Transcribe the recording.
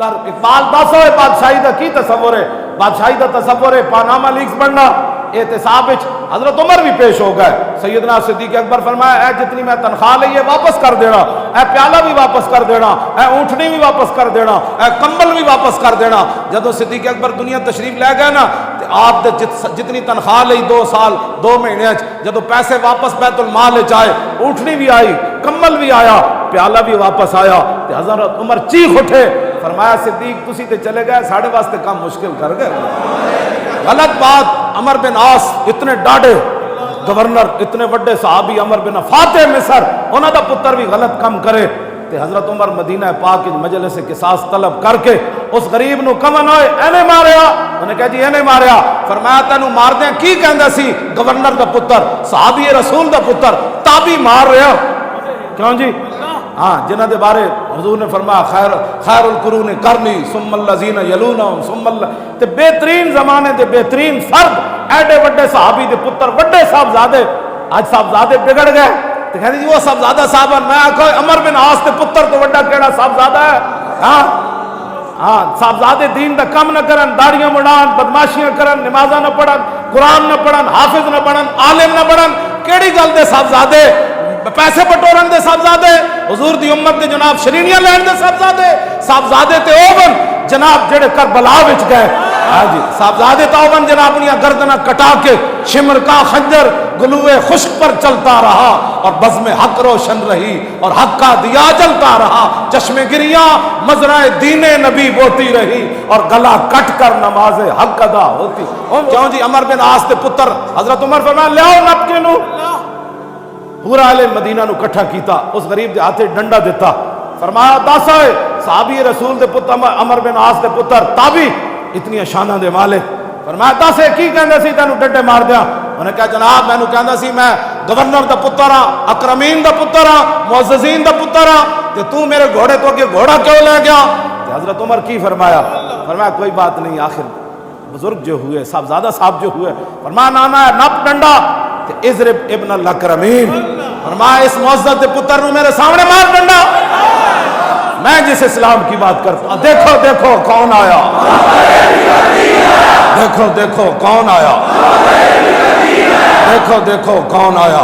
در اقبال دس ہوئے بادشاہی دا کی تصور ہے؟ بادشاہی دا تصور ہے پاناما لیکس بننا، احتساب حضرت عمر بھی پیش ہو گئے. سیدنا صدیق اکبر فرمایا اے جتنی میں تنخواہ لئی ہے واپس کر دینا، اے پیالہ بھی واپس کر دینا، اے اونٹنی بھی واپس کر دینا، اے کمبل بھی واپس کر دینا. جدو صدیق اکبر دنیا تشریف لے گئے نا تے آپ جتنی تنخواہ لئی 2 سال 2 مہینے جدو پیسے واپس بیت المال آئے، اونٹنی بھی آئی، کمبل بھی آیا، پیالہ بھی واپس آیا، تے حضرت عمر چیخ اٹھے، فرمایا صدیق تسی تے چلے گئے ساڑھے واسطے کام مشکل کر گئے. غلط بات. عمر بن عاص اتنے ڈاڑے گورنر، اتنے وڈے صحابی، عمر بن فاتح مصر، انہاں دا پتر بھی غلط کام کرے تے حضرت عمر مدینہ پاک مجلس قصاص طلب کر کے اس غریب نو کمن ہوئے اینے ماریا. انہیں کہا جی اینے ماریا. فرمایا تینو مار دیں کی کہندا سی؟ گورنر دا پتر، صحابی رسول دا پتر، تابی مار رہا. کیوں جی؟ ہاں جنہ دے بارے حضور نے فرمایا خیر القرون کرنی ثم الذین یلونہم ثم تے بہترین زمانے دے بہترین فرد ایڈے وڈے صحابی دے پتر، وڈے صاحبزادے. آج صاحبزادے بگڑ گئے تے کہتے جی وہ صاحبزادہ صاحب. میں آکھو عمر بن عاص دے پتر تو وڈا کیڑا صاحبزادہ ہے؟ ہاں صاحبزادے دین دا کم نہ کرن، داڑیاں مڑان، بدماشیاں کرن، نمازاں نہ پڑھن، قرآن نہ پڑھن، حافظ نہ بنن، عالم نہ بنن. کیڑی گل دے صاحبزادے؟ پیسے بٹورن دے صاحبزادے، حضور دی امت دے جناب شرینیاں لین دے صاحبزادے. صاحبزادے تے اوون جناب جڑے کربلا وچ گئے. ہاں جی صاحبزادے تے اوون جناب اپنی گردناں کٹا کے شمر کا خنجر گلوے خشک پر چلتا رہا اور بزم حق روشن رہی اور حق کا دیا جلتا رہا. چشم گریاں مزرعہ دین نبی بوتی رہی اور گلا کٹ کر نماز حق ادا ہوتی. کیوں جی؟ عمر بن عاص دے پتر. حضرت عمر فرمایا لیاؤ نپ کے نو. پورا اہل مدینہ نو کٹھا کیتا، اس غریب دے ہاتھے ڈنڈا دیتا. فرمایا دس ہوئے صحابی رسول دے پتر عمر بن عاص دے پتر تابی اتنی شانہ دے مالک. فرمایا دس ہے کی کہندے سی تینوں ڈنڈے مار دیا؟ انہیں کہا جناب میں نو کہندا سی میں گورنر دا پتر ہاں، اکرمین دا پتر ہاں، معززین دا پتر ہاں، تے تو میرے گھوڑے تو اگے گھوڑا کیوں لے گیا؟ تے حضرت عمر کی فرمایا؟ فرمایا کوئی بات نہیں، آخر بزرگ جو ہوئے، صاحبزادہ صاحب جو ہوئے. فرمایا نانا ہے نپ ڈنڈا تے اضرب ابن الاکرمین. فرمایا اس معزز دے پتر نو میرے سامنے مار ڈنڈا. میں جس اسلام کی بات کرتا ہوں، دیکھو دیکھو کون آیا، دیکھو دیکھو کون آیا، دیکھو دیکھو کون آیا.